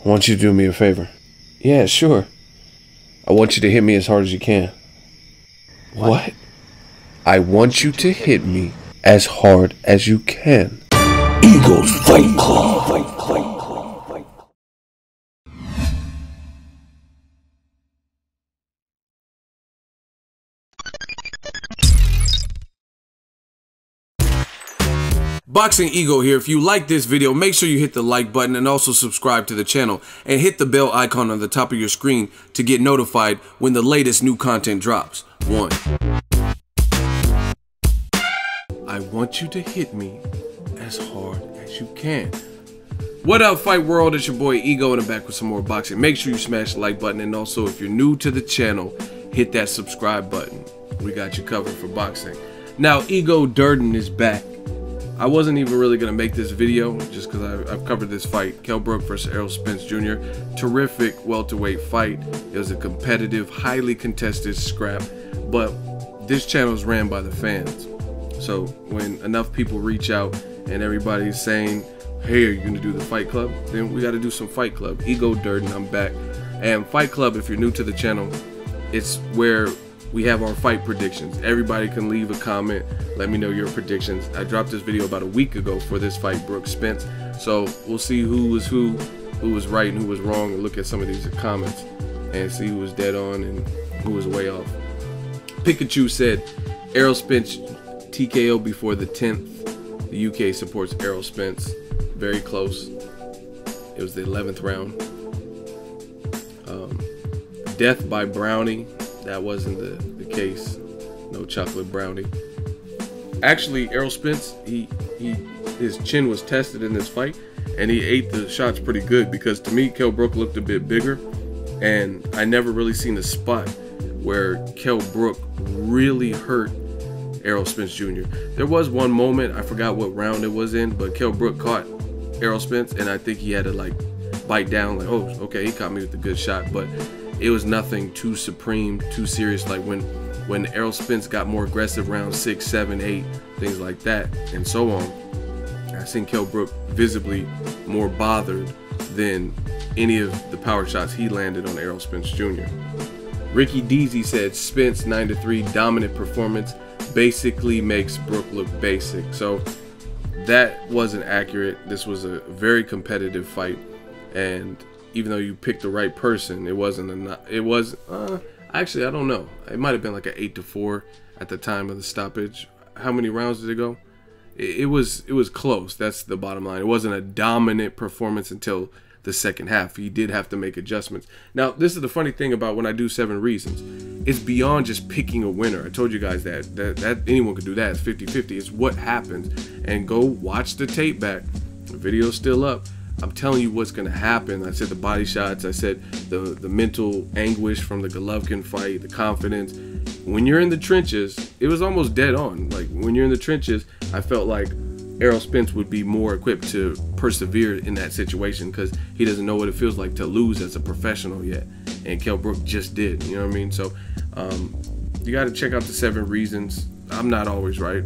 I want you to do me a favor. Yeah, sure. I want you to hit me as hard as you can. What? I want you to hit me as hard as you can. Eagles Fight Club. Boxingego here. If you like this video, make sure you hit the like button and also subscribe to the channel and hit the bell icon on the top of your screen to get notified when the latest new content drops. 1. I want you to hit me as hard as you can. What up, Fight World? It's your boy Ego, and I'm back with some more boxing. Make sure you smash the like button, and also if you're new to the channel, hit that subscribe button. We got you covered for boxing. Now, Ego Durden is back. I wasn't even really going to make this video just because I've covered this fight. Kell Brook versus Errol Spence Jr. Terrific welterweight fight. It was a competitive, highly contested scrap, but this channel is ran by the fans. So when enough people reach out and everybody's saying, hey, are you going to do the Fight Club? Then we got to do some Fight Club. Ego Durden, I'm back. And Fight Club, if you're new to the channel, it's where we have our fight predictions. Everybody can leave a comment, let me know your predictions. I dropped this video about a week ago for this fight, Brook Spence. So we'll see who was right and who was wrong, and look at some of these comments and see who was dead on and who was way off. Pikachu said Errol Spence TKO before the 10th. The UK supports Errol Spence. Very close. It was the 11th round. Death by Brownie. That wasn't the case. No chocolate brownie. Actually, Errol Spence, his chin was tested in this fight, and he ate the shots pretty good, because to me, Kell Brook looked a bit bigger, and I never really seen a spot where Kell Brook really hurt Errol Spence Jr. There was one moment, I forgot what round it was in, but Kell Brook caught Errol Spence, and I think he had to like bite down, like, oh, okay, he caught me with a good shot, but it was nothing too supreme, too serious. Like when Errol Spence got more aggressive round 6, 7, 8, things like that, and so on, I seen Kell Brook visibly more bothered than any of the power shots he landed on Errol Spence Jr. Ricky Deasy said Spence 9-3 dominant performance basically makes Brook look basic. So that wasn't accurate. This was a very competitive fight, and even though you picked the right person, it wasn't actually, I don't know. It might have been like an 8-4 at the time of the stoppage. How many rounds did it go? It was close. That's the bottom line. It wasn't a dominant performance until the second half. He did have to make adjustments. Now, this is the funny thing about when I do 7 reasons. It's beyond just picking a winner. I told you guys that anyone could do that. It's 50-50. It's what happens. And go watch the tape back. The video's still up. I'm telling you what's going to happen. I said the body shots. I said the mental anguish from the Golovkin fight, the confidence. When you're in the trenches, it was almost dead on. Like, when you're in the trenches, I felt like Errol Spence would be more equipped to persevere in that situation, because he doesn't know what it feels like to lose as a professional yet. And Kell Brook just did. You know what I mean? So you got to check out the 7 reasons. I'm not always right,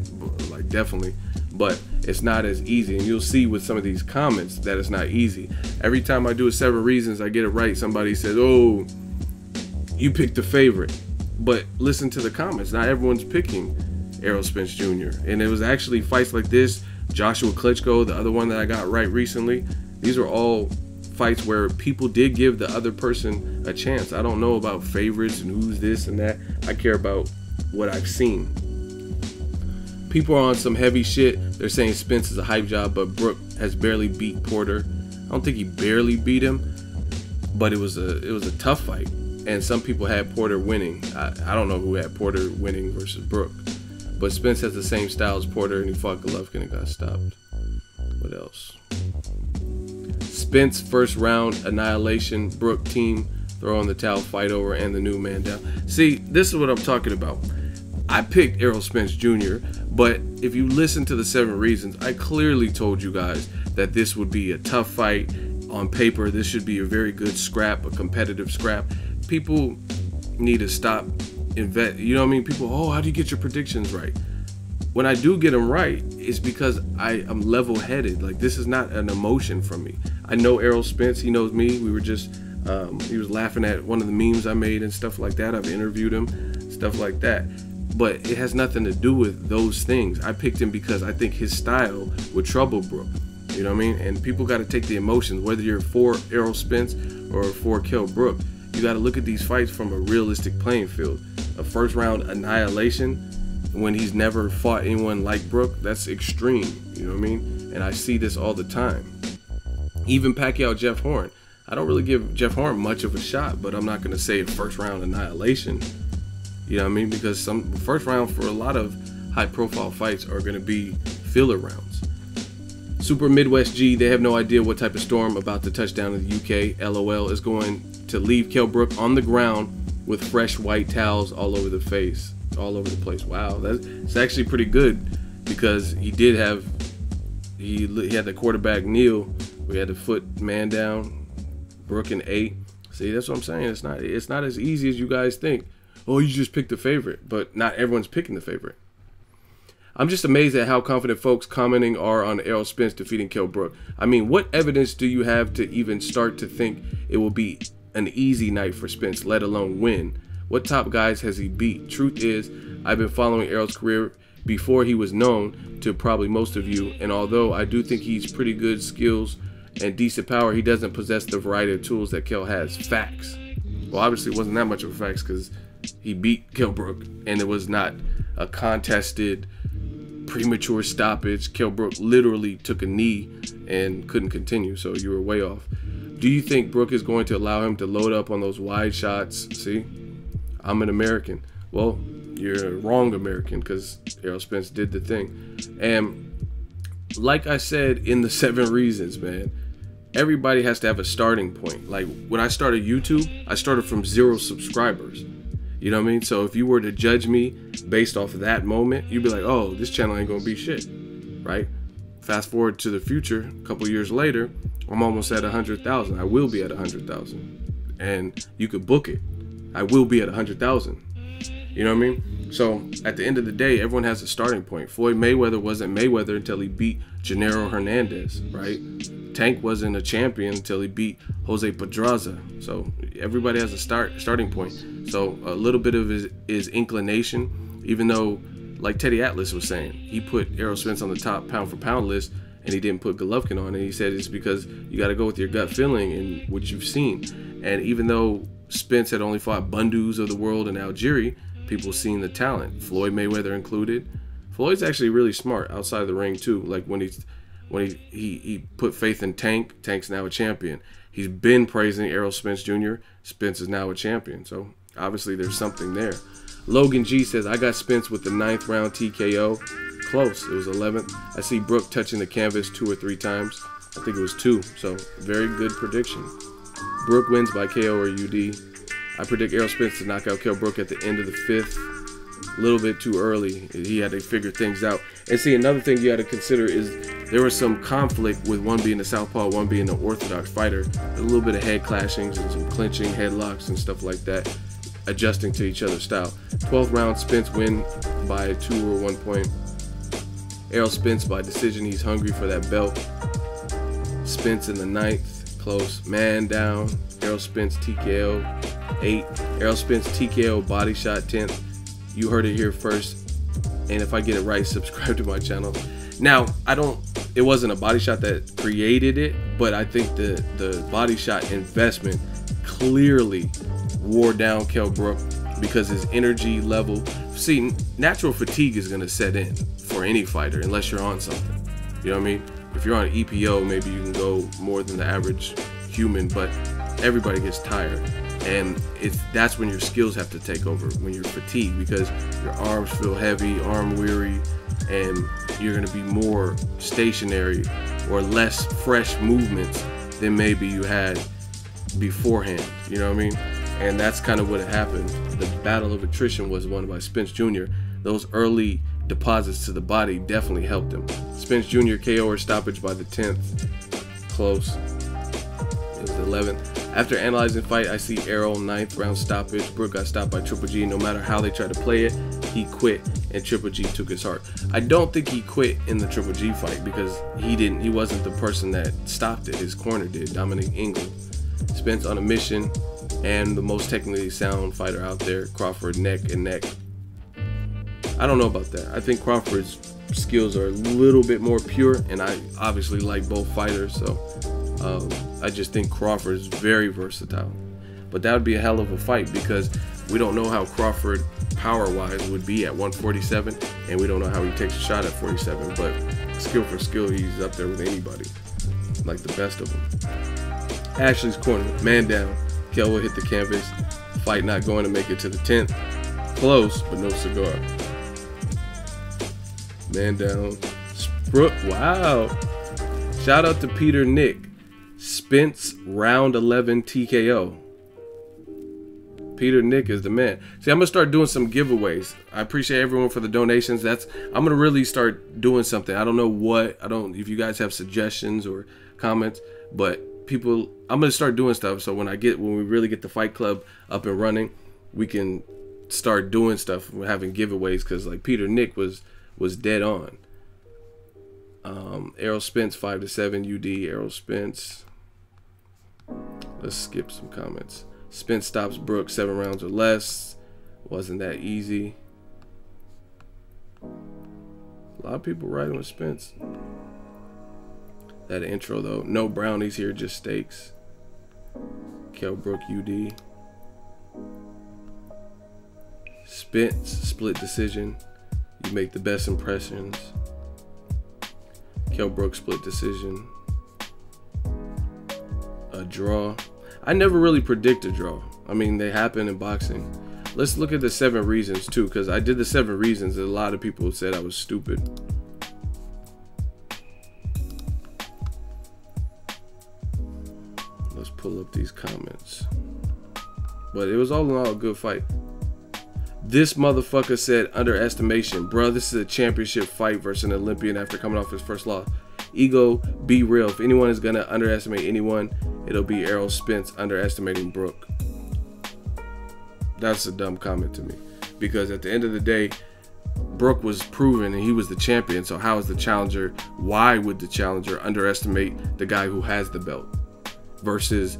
like, definitely. But it's not as easy, and you'll see with some of these comments that it's not easy. Every time I do a 7 reasons, I get it right. Somebody says, oh, you picked the favorite. But listen to the comments. Not everyone's picking Errol Spence Jr. And it was actually fights like this, Joshua Klitschko, the other one that I got right recently. These are all fights where people did give the other person a chance. I don't know about favorites and who's this and that. I care about what I've seen. People are on some heavy shit. They're saying Spence is a hype job, but Brook has barely beat Porter. I don't think he barely beat him, but it was a tough fight. And some people had Porter winning. I don't know who had Porter winning versus Brook, but Spence has the same style as Porter, and he fought Golovkin and got stopped. What else? Spence first round annihilation. Brook team throw in the towel, fight over, and the new man down. See, this is what I'm talking about. I picked Errol Spence Jr., but if you listen to the 7 reasons, I clearly told you guys that this would be a tough fight. On paper, this should be a very good scrap, a competitive scrap. People need to stop you know what I mean? People, oh, how do you get your predictions right? When I do get them right, it's because I'm level-headed. Like, this is not an emotion from me. I know Errol Spence. He knows me. We were just, he was laughing at one of the memes I made and stuff like that. I've interviewed him, stuff like that. But it has nothing to do with those things. I picked him because I think his style would trouble Brook. You know what I mean? And people got to take the emotions, whether you're for Errol Spence or for Kell Brook. You got to look at these fights from a realistic playing field. A first round annihilation when he's never fought anyone like Brook, that's extreme. You know what I mean? And I see this all the time. Even Pacquiao, Jeff Horn. I don't really give Jeff Horn much of a shot, but I'm not going to say a first round annihilation. You know what I mean? Because some first round for a lot of high profile fights are going to be filler rounds. Super Midwest G, they have no idea what type of storm about to touch down in the UK. LOL is going to leave Kell Brook on the ground with fresh white towels all over the face, all over the place. Wow, that's actually pretty good because he did have, he had the quarterback kneel. We had the foot man down, Brook in 8. See, that's what I'm saying. It's not as easy as you guys think. Oh, you just picked the favorite, but not everyone's picking the favorite. I'm just amazed at how confident folks commenting are on Errol Spence defeating Kell Brook. I mean, what evidence do you have to even start to think it will be an easy night for Spence, let alone win? What top guys has he beat? Truth is, I've been following Errol's career before he was known to probably most of you, and although I do think he's pretty good skills and decent power, he doesn't possess the variety of tools that Kell has. Facts. Well, obviously it wasn't that much of a facts because he beat Kell Brook and it was not a contested premature stoppage. Kell Brook literally took a knee and couldn't continue, so you were way off. Do you think Brook is going to allow him to load up on those wide shots? See, I'm an American. Well, you're wrong American because Errol Spence did the thing. And like I said in the 7 reasons, man, everybody has to have a starting point. Like when I started YouTube, I started from 0 subscribers. You know what I mean? So if you were to judge me based off of that moment, you'd be like, oh, this channel ain't gonna be shit, right? Fast forward to the future, a couple years later, I'm almost at 100,000. I will be at 100,000. And you could book it. I will be at 100,000. You know what I mean? So at the end of the day, everyone has a starting point. Floyd Mayweather wasn't Mayweather until he beat Gennaro Hernandez, right? Tank wasn't a champion until he beat Jose Pedraza. So everybody has a starting point. So a little bit of his inclination, even though, like Teddy Atlas was saying, he put Errol Spence on the top pound for pound list and he didn't put Golovkin on. And he said it's because you got to go with your gut feeling and what you've seen. And even though Spence had only fought Bundus of the world in Algeria, people seen the talent, Floyd Mayweather included. Floyd's actually really smart outside of the ring too. Like when he put faith in Tank. Tank's now a champion. He's been praising Errol Spence Jr. Spence is now a champion. So obviously there's something there. Logan G says, I got Spence with the 9th round TKO. Close. It was 11th. I see Brook touching the canvas 2 or 3 times. I think it was 2. So very good prediction. Brook wins by KO or UD. I predict Errol Spence to knock out Kell Brook at the end of the 5th. A little bit too early. He had to figure things out. And see, another thing you had to consider is there was some conflict with one being a southpaw, one being an orthodox fighter. A little bit of head clashings and some clinching, headlocks and stuff like that, adjusting to each other's style. 12th round, Spence win by 2 or 1 point. Errol Spence by decision. He's hungry for that belt. Spence in the 9th, close. Man down. Errol Spence TKO 8. Errol Spence TKO body shot 10th. You heard it here first. And if I get it right, subscribe to my channel. Now, it wasn't a body shot that created it, but I think the body shot investment clearly wore down Kell Brook because his energy level. See, natural fatigue is going to set in for any fighter unless you're on something. You know what I mean? If you're on EPO, maybe you can go more than the average human, but everybody gets tired. And that's when your skills have to take over, when you're fatigued, because your arms feel heavy, arm weary, and you're going to be more stationary or less fresh movements than maybe you had beforehand. You know what I mean? And that's kind of what happened. The battle of attrition was won by Spence Jr. Those early deposits to the body definitely helped him. Spence Jr. KO or stoppage by the 10th. Close. It was the 11th. After analyzing the fight, I see Errol 9th round stoppage. Brook got stopped by Triple G. No matter how they tried to play it, he quit. and Triple G took his heart. I don't think he quit in the Triple G fight because he wasn't the person that stopped it. His corner did, Dominic Ingle. Spence on a mission, and the most technically sound fighter out there, Crawford, neck and neck. I don't know about that. I think Crawford's skills are a little bit more pure, and I obviously like both fighters, so I just think Crawford is very versatile. But that would be a hell of a fight because we don't know how Crawford power-wise would be at 147, and we don't know how he takes a shot at 47, but skill for skill, he's up there with anybody, like the best of them. Ashley's corner, man down. Kell will hit the canvas. Fight not going to make it to the 10th. Close, but no cigar. Man down. Brook, wow. Shout out to Peter Nick. Spence, round 11 TKO. Peter Nick is the man. See, I'm going to start doing some giveaways. I appreciate everyone for the donations. I'm going to really start doing something. I don't know what. If you guys have suggestions or comments, but I'm going to start doing stuff. So when we really get the Fight Club up and running, we can start doing stuff. We're having giveaways because like Peter Nick was dead on. Errol Spence 5-7 UD. Errol Spence. Let's skip some comments. Spence stops Brook 7 rounds or less. Wasn't that easy. A lot of people riding with Spence. That intro though. No brownies here, just steaks. Kell Brook UD. Spence split decision. You make the best impressions. Kell Brook split decision. A draw. I never really predict a draw. I mean, they happen in boxing. Let's look at the 7 reasons too, because I did the 7 reasons and a lot of people said I was stupid. Let's pull up these comments. But it was all in all a good fight. This motherfucker said underestimation. Bruh, this is a championship fight versus an Olympian after coming off his first loss. Ego, be real. If anyone is gonna underestimate anyone, it'll be Errol Spence underestimating Brook. That's a dumb comment to me. Because at the end of the day, Brook was proven and he was the champion. So how is the challenger, why would the challenger underestimate the guy who has the belt? Versus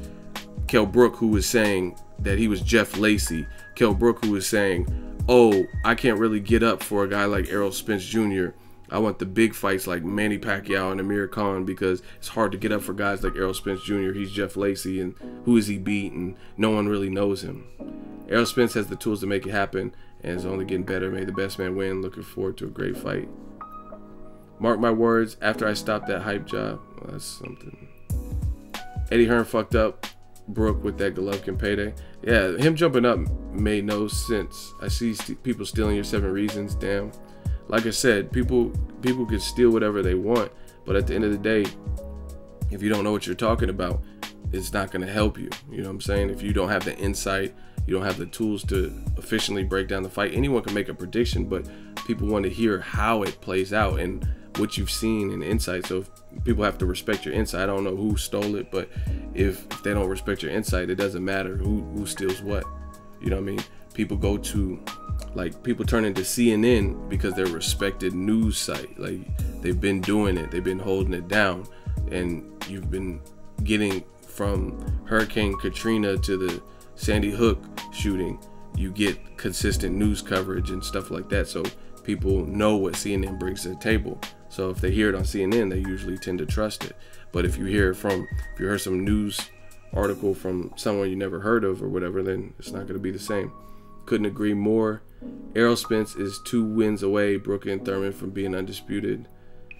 Kell Brook, who was saying that he was Jeff Lacey. Kell Brook, who was saying, oh, I can't really get up for a guy like Errol Spence Jr. I want the big fights like Manny Pacquiao and Amir Khan because it's hard to get up for guys like Errol Spence Jr. He's Jeff Lacey, and who is he beat? And no one really knows him. Errol Spence has the tools to make it happen, and is only getting better. May the best man win. Looking forward to a great fight. Mark my words, after I stop that hype job, well, that's something. Eddie Hearn fucked up Brook with that Golovkin payday. Yeah, him jumping up made no sense. I see people stealing your 7 reasons. Damn. Like I said, people can steal whatever they want, but at the end of the day, if you don't know what you're talking about, it's not going to help you. You know what I'm saying? If you don't have the insight, you don't have the tools to efficiently break down the fight. Anyone can make a prediction, but people want to hear how it plays out and what you've seen and insight. So if people have to respect your insight. I don't know who stole it, but if they don't respect your insight, it doesn't matter who steals what. You know what I mean? People go to, like, people turn into CNN because they're a respected news site. Like, they've been doing it, they've been holding it down, and you've been getting from Hurricane Katrina to the Sandy Hook shooting, you get consistent news coverage and stuff like that. So people know what CNN brings to the table. So if they hear it on CNN, they usually tend to trust it. But if you heard some news article from someone you never heard of or whatever, then it's not going to be the same. Couldn't agree more. Errol Spence is 2 wins away, Brook and Thurman, from being undisputed.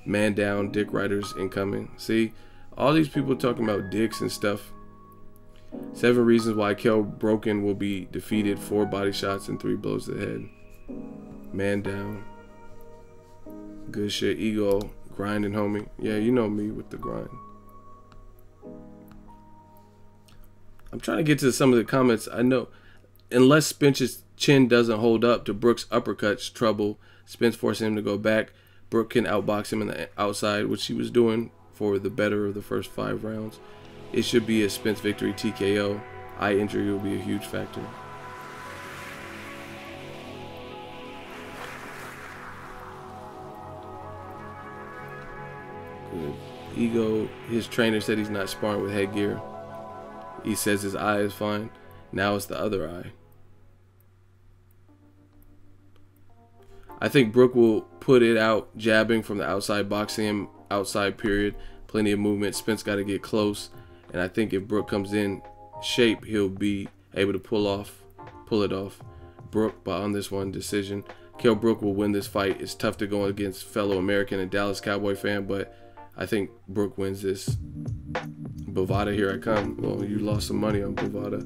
Man down, Dick Riders incoming. See, all these people talking about dicks and stuff. 7 reasons why Kell Broken will be defeated. 4 body shots and 3 blows to the head. Man down. Good shit. Ego, grinding, homie. Yeah, you know me with the grind. I'm trying to get to some of the comments. I know, unless Spence's chin doesn't hold up to Brook's uppercuts, trouble. Spence forcing him to go back. Brook can outbox him in the outside, which he was doing for the better of the first 5 rounds. It should be a Spence victory TKO. Eye injury will be a huge factor. Ego, his trainer said he's not sparring with headgear. He says his eye is fine. Now it's the other eye. I think Brook will put it out jabbing from the outside, boxing him outside period. Plenty of movement. Spence got to get close. And I think if Brook comes in shape, he'll be able to pull it off. Brook, but on this one, decision. Kell Brook will win this fight. It's tough to go against fellow American and Dallas Cowboy fan, but I think Brook wins this. Bovada, here I come. Well, you lost some money on Bovada.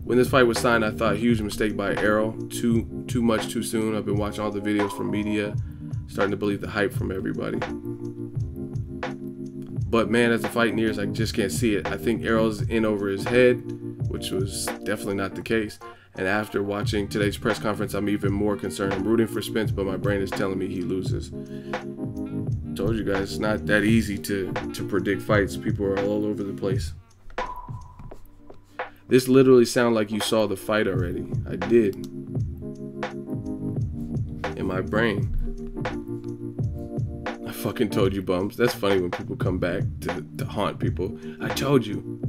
When this fight was signed, I thought huge mistake by Errol. Too much too soon. I've been watching all the videos from media, starting to believe the hype from everybody. But man, as the fight nears, I just can't see it. I think Errol's in over his head, which was definitely not the case. And after watching today's press conference, I'm even more concerned. I'm rooting for Spence, but my brain is telling me he loses. Told you guys, it's not that easy to predict fights. People are all over the place. This literally sounded like you saw the fight already. I did. In my brain. I fucking told you, bums. That's funny when people come back to haunt people. I told you.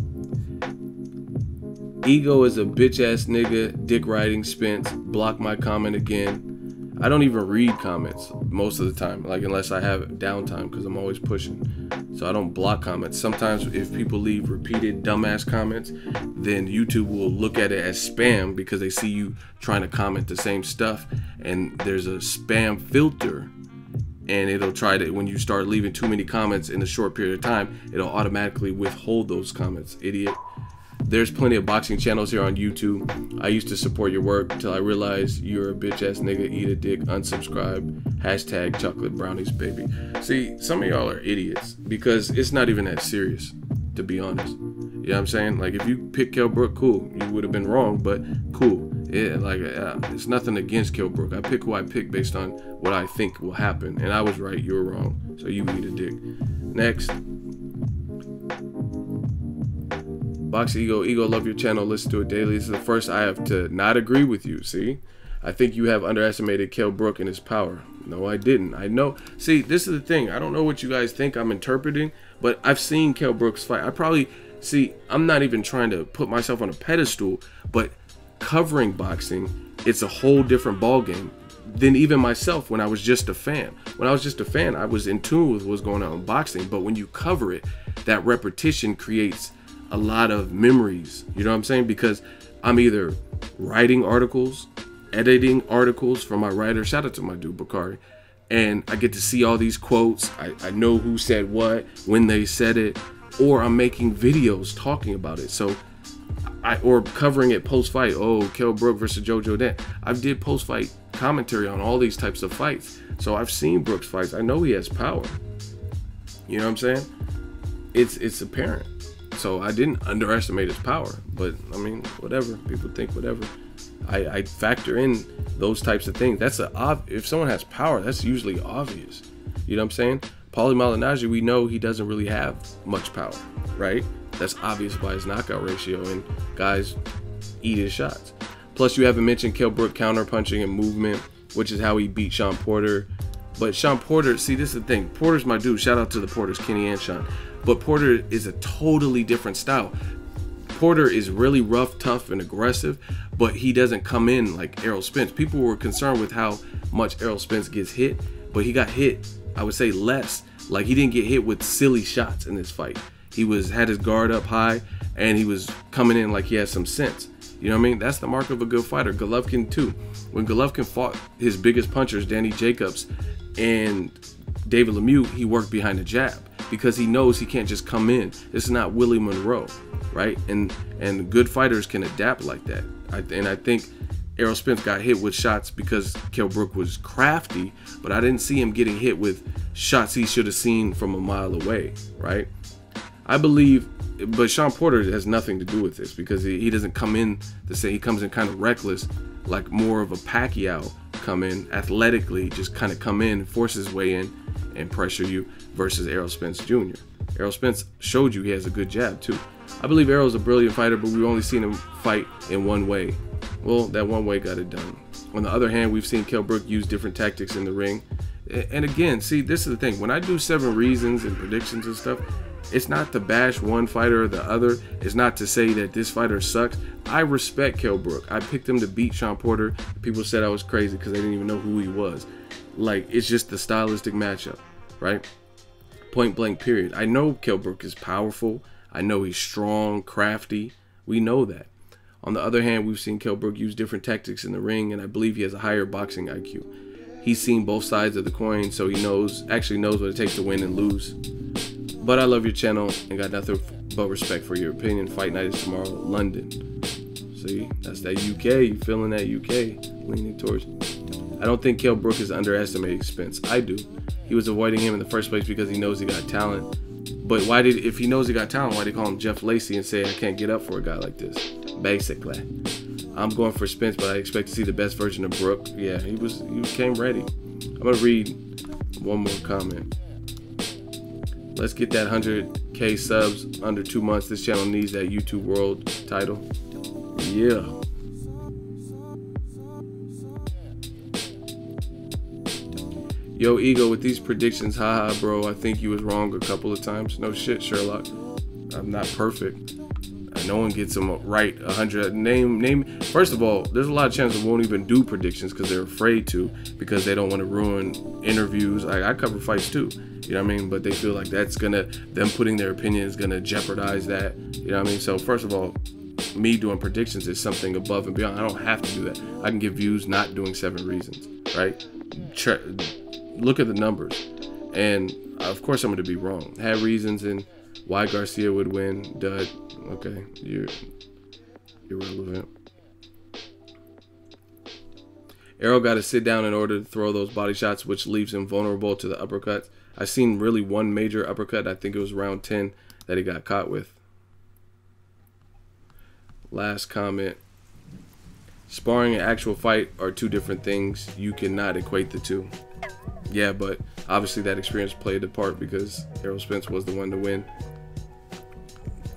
Ego is a bitch ass nigga, dick riding Spence. Block my comment again. I don't even read comments most of the time, like unless I have downtime, because I'm always pushing. So I don't block comments. Sometimes if people leave repeated dumbass comments, then YouTube will look at it as spam because they see you trying to comment the same stuff, and there's a spam filter, and it'll try to, when you start leaving too many comments in a short period of time, it'll automatically withhold those comments, idiot. There's plenty of boxing channels here on YouTube. I used to support your work till I realized you're a bitch ass nigga, eat a dick, unsubscribe, hashtag chocolate brownies, baby. See, some of y'all are idiots because it's not even that serious, to be honest. You know what I'm saying? Like, if you pick Kell Brook, cool. You would have been wrong, but cool. Yeah, like, it's nothing against Kell Brook. I pick who I pick based on what I think will happen. And I was right, you were wrong. So you eat a dick. Next. Boxingego, Ego, love your channel, listen to it daily. This is the first I have to not agree with you, see? I think you have underestimated Kell Brook and his power. No, I didn't. I know. See, this is the thing. I don't know what you guys think I'm interpreting, but I've seen Kell Brook's fight. I'm not even trying to put myself on a pedestal, but covering boxing, it's a whole different ballgame than even myself when I was just a fan. When I was just a fan, I was in tune with what's going on in boxing, but when you cover it, that repetition creates a lot of memories, you know what I'm saying? Because I'm either writing articles, editing articles for my writer, shout out to my dude Bakari, and I get to see all these quotes. I know who said what, when they said it, or I'm making videos talking about it. So or covering it post-fight. Oh, Kell Brook versus Jojo Dent. I did post-fight commentary on all these types of fights. So I've seen Brook's fights. I know he has power. You know what I'm saying? It's apparent. So I didn't underestimate his power, but I mean, whatever. People think whatever. I factor in those types of things. If someone has power, that's usually obvious. You know what I'm saying? Paulie Malignaggi, we know he doesn't really have much power, right? That's obvious by his knockout ratio, and guys eat his shots. Plus, you haven't mentioned Kell Brook counter-punching and movement, which is how he beat Sean Porter. But Sean Porter, see, this is the thing. Porter's my dude. Shout out to the Porters, Kenny and Sean. But Porter is a totally different style. Porter is really rough, tough, and aggressive, but he doesn't come in like Errol Spence. People were concerned with how much Errol Spence gets hit, but he got hit, I would say, less. Like, he didn't get hit with silly shots in this fight. He had his guard up high, and he was coming in like he had some sense. You know what I mean? That's the mark of a good fighter. Golovkin too. When Golovkin fought his biggest punchers, Danny Jacobs and David Lemieux, he worked behind the jab because he knows he can't just come in. This is not Willie Monroe, right? And good fighters can adapt like that. And I think Errol Spence got hit with shots because Kell Brook was crafty, but I didn't see him getting hit with shots he should have seen from a mile away, right? I believe, but Sean Porter has nothing to do with this because he doesn't come in the same. He comes in kind of reckless, like more of a Pacquiao come in athletically, just kind of come in, force his way in, and pressure you versus Errol Spence Jr. Errol Spence showed you he has a good jab too. I believe Errol's a brilliant fighter, but we've only seen him fight in one way. Well, that one way got it done. On the other hand, we've seen Kell Brook use different tactics in the ring, And again, see, this is the thing. When I do 7 reasons and predictions and stuff, it's not to bash one fighter or the other. It's not to say that this fighter sucks. I respect Kell Brook. I picked him to beat Sean Porter. People said I was crazy because they didn't even know who he was. Like, it's just the stylistic matchup, right? Point blank, period. I know Kell Brook is powerful. I know he's strong, crafty. We know that. On the other hand, we've seen Kell Brook use different tactics in the ring, and I believe he has a higher boxing IQ. He's seen both sides of the coin, so he actually knows what it takes to win and lose. But I love your channel and got nothing but respect for your opinion. Fight night is tomorrow, London. See, that's that UK. You feeling that UK leaning towards. I don't think Kell Brook is underestimating Spence. I do. He was avoiding him in the first place because he knows he got talent. But if he knows he got talent, why did he call him Jeff Lacey and say I can't get up for a guy like this? Basically. I'm going for Spence, but I expect to see the best version of Brook. Yeah, he came ready. I'm gonna read one more comment. Let's get that 100K subs under 2 months. This channel needs that YouTube World title. Yeah. Yo, Ego, with these predictions, haha, bro, I think you was wrong a couple of times. No shit, Sherlock. I'm not perfect. No one gets them right 100. First of all, there's a lot of chances they won't even do predictions because they're afraid to, because they don't want to ruin interviews. I cover fights too, you know what I mean? But they feel like them putting their opinion is gonna jeopardize that, you know what I mean? So first of all, me doing predictions is something above and beyond. I don't have to do that. I can get views not doing 7 reasons, right? Look at the numbers, and of course I'm going to be wrong. Had reasons and why Garcia would win. Dud. Okay, you're irrelevant. Errol got to sit down in order to throw those body shots, which leaves him vulnerable to the uppercuts. I seen really one major uppercut. I think it was round 10 that he got caught with. Last comment. Sparring and actual fight are 2 different things. You cannot equate the 2. Yeah, but obviously that experience played a part because Errol Spence was the one to win.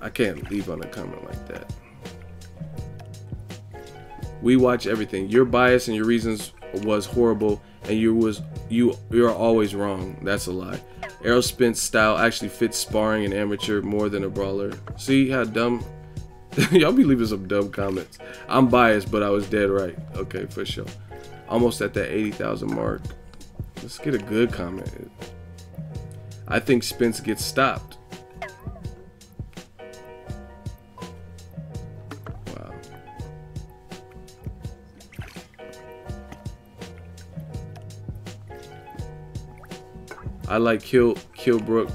I can't leave on a comment like that. We watch everything. Your bias and your reasons was horrible, and you're always wrong. That's a lie. Errol Spence style actually fits sparring and amateur more than a brawler. See how dumb? Y'all be leaving some dumb comments. I'm biased, but I was dead right. Okay, for sure. Almost at that 80,000 mark. Let's get a good comment. I think Spence gets stopped. Wow. I like Kell Brook.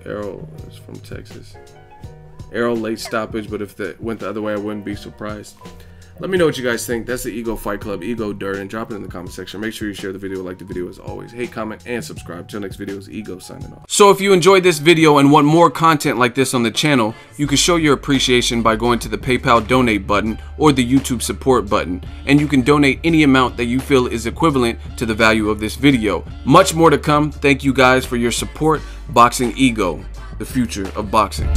Errol is from Texas. Errol late stoppage, but if that went the other way, I wouldn't be surprised. Let me know what you guys think. That's the Ego Fight Club, Ego Dirt, and drop it in the comment section. Make sure you share the video, like the video as always. Hate, comment, and subscribe. Till next video is Ego signing off. So if you enjoyed this video and want more content like this on the channel, you can show your appreciation by going to the PayPal donate button or the YouTube support button. And you can donate any amount that you feel is equivalent to the value of this video. Much more to come. Thank you guys for your support. Boxingego, the future of boxing.